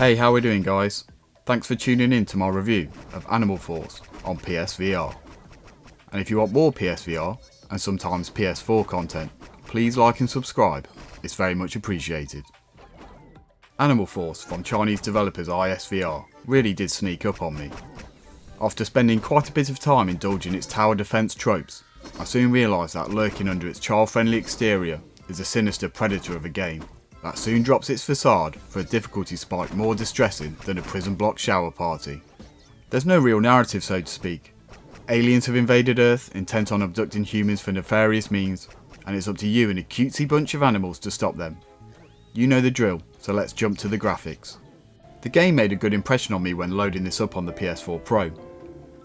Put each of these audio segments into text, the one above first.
Hey, how we doing guys? Thanks for tuning in to my review of Animal Force on PSVR. And if you want more PSVR and sometimes PS4 content, please like and subscribe, it's very much appreciated. Animal Force from Chinese developers ISVR really did sneak up on me. After spending quite a bit of time indulging its tower defense tropes, I soon realised that lurking under its child-friendly exterior is a sinister predator of a game that soon drops its facade for a difficulty spike more distressing than a prison block shower party. There's no real narrative, so to speak. Aliens have invaded Earth, intent on abducting humans for nefarious means, and it's up to you and a cutesy bunch of animals to stop them. You know the drill, so let's jump to the graphics. The game made a good impression on me when loading this up on the PS4 Pro.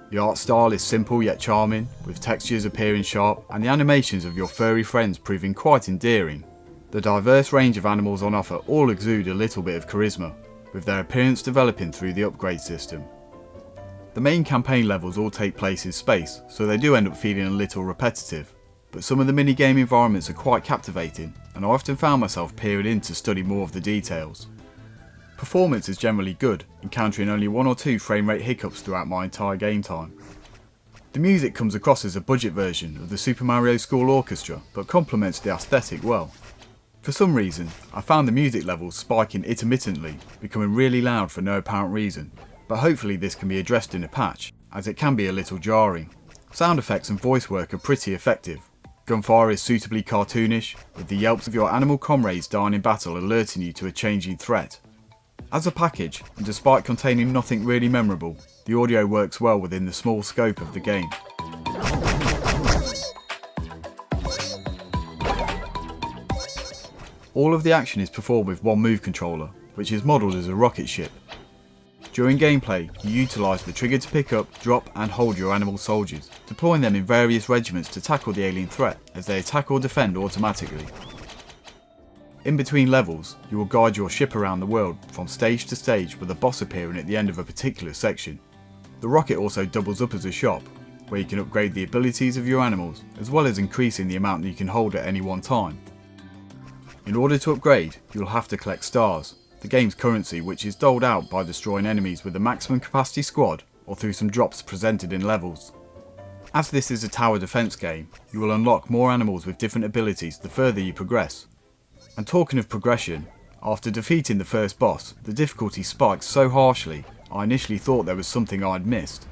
The art style is simple yet charming, with textures appearing sharp and the animations of your furry friends proving quite endearing. The diverse range of animals on offer all exude a little bit of charisma, with their appearance developing through the upgrade system. The main campaign levels all take place in space, so they do end up feeling a little repetitive, but some of the mini-game environments are quite captivating, and I often found myself peering in to study more of the details. Performance is generally good, encountering only 1 or 2 frame rate hiccups throughout my entire game time. The music comes across as a budget version of the Super Mario School Orchestra, but complements the aesthetic well. For some reason, I found the music levels spiking intermittently, becoming really loud for no apparent reason, but hopefully this can be addressed in a patch, as it can be a little jarring. Sound effects and voice work are pretty effective. Gunfire is suitably cartoonish, with the yelps of your animal comrades dying in battle alerting you to a changing threat. As a package, and despite containing nothing really memorable, the audio works well within the small scope of the game. All of the action is performed with one move controller, which is modelled as a rocket ship. During gameplay, you utilise the trigger to pick up, drop and hold your animal soldiers, deploying them in various regiments to tackle the alien threat as they attack or defend automatically. In between levels, you will guide your ship around the world from stage to stage with a boss appearing at the end of a particular section. The rocket also doubles up as a shop, where you can upgrade the abilities of your animals, as well as increasing the amount that you can hold at any one time. In order to upgrade, you'll have to collect stars, the game's currency, which is doled out by destroying enemies with a maximum capacity squad or through some drops presented in levels. As this is a tower defense game, you will unlock more animals with different abilities the further you progress. And talking of progression, after defeating the first boss, the difficulty spiked so harshly I initially thought there was something I'd missed.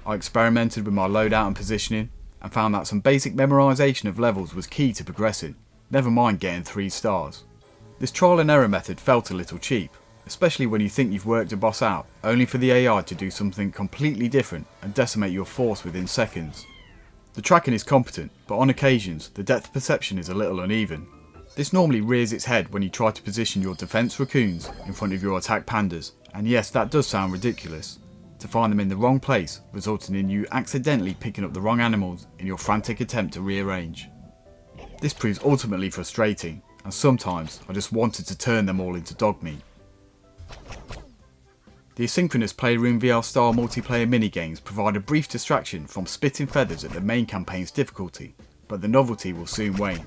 I experimented with my loadout and positioning and found that some basic memorisation of levels was key to progressing, never mind getting 3 stars. This trial and error method felt a little cheap, especially when you think you've worked a boss out, only for the AI to do something completely different and decimate your force within seconds. The tracking is competent, but on occasions the depth perception is a little uneven. This normally rears its head when you try to position your defense raccoons in front of your attack pandas, and yes, that does sound ridiculous, to find them in the wrong place, resulting in you accidentally picking up the wrong animals in your frantic attempt to rearrange. This proves ultimately frustrating, and sometimes I just wanted to turn them all into dog meat. The asynchronous Playroom VR style multiplayer minigames provide a brief distraction from spitting feathers at the main campaign's difficulty, but the novelty will soon wane.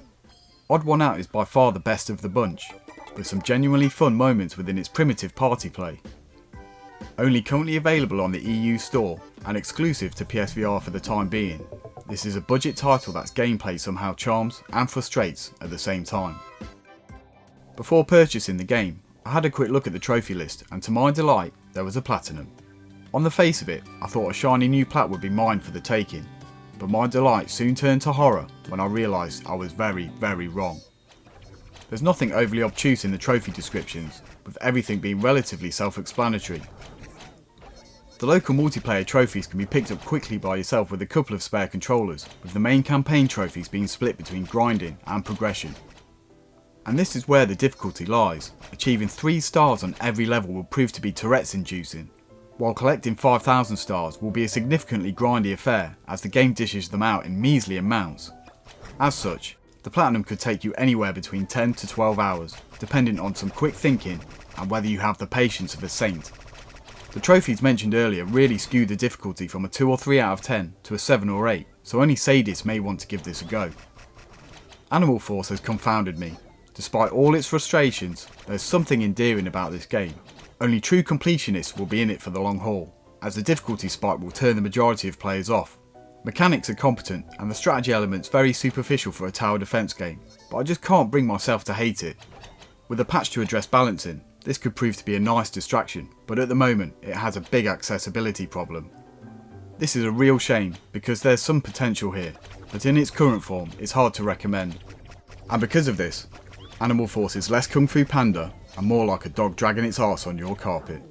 Odd One Out is by far the best of the bunch, with some genuinely fun moments within its primitive party play. Only currently available on the EU store and exclusive to PSVR for the time being, this is a budget title that's gameplay somehow charms and frustrates at the same time. Before purchasing the game, I had a quick look at the trophy list and to my delight there was a platinum. On the face of it, I thought a shiny new plat would be mine for the taking, but my delight soon turned to horror when I realised I was very wrong. There's nothing overly obtuse in the trophy descriptions, with everything being relatively self-explanatory. The local multiplayer trophies can be picked up quickly by yourself with a couple of spare controllers, with the main campaign trophies being split between grinding and progression. And this is where the difficulty lies. Achieving 3 stars on every level will prove to be Tourette's inducing, while collecting 5,000 stars will be a significantly grindy affair as the game dishes them out in measly amounts. As such, the platinum could take you anywhere between 10 to 12 hours, depending on some quick thinking and whether you have the patience of a saint. The trophies mentioned earlier really skew the difficulty from a 2 or 3 out of 10 to a 7 or 8, so only sadists may want to give this a go. Animal Force has confounded me. Despite all its frustrations, there's something endearing about this game. Only true completionists will be in it for the long haul, as the difficulty spike will turn the majority of players off. Mechanics are competent and the strategy elements very superficial for a tower defense game, but I just can't bring myself to hate it. With a patch to address balancing, this could prove to be a nice distraction, but at the moment it has a big accessibility problem. This is a real shame because there's some potential here, but in its current form it's hard to recommend. And because of this, Animal Force is less Kung Fu Panda and more like a dog dragging its arse on your carpet.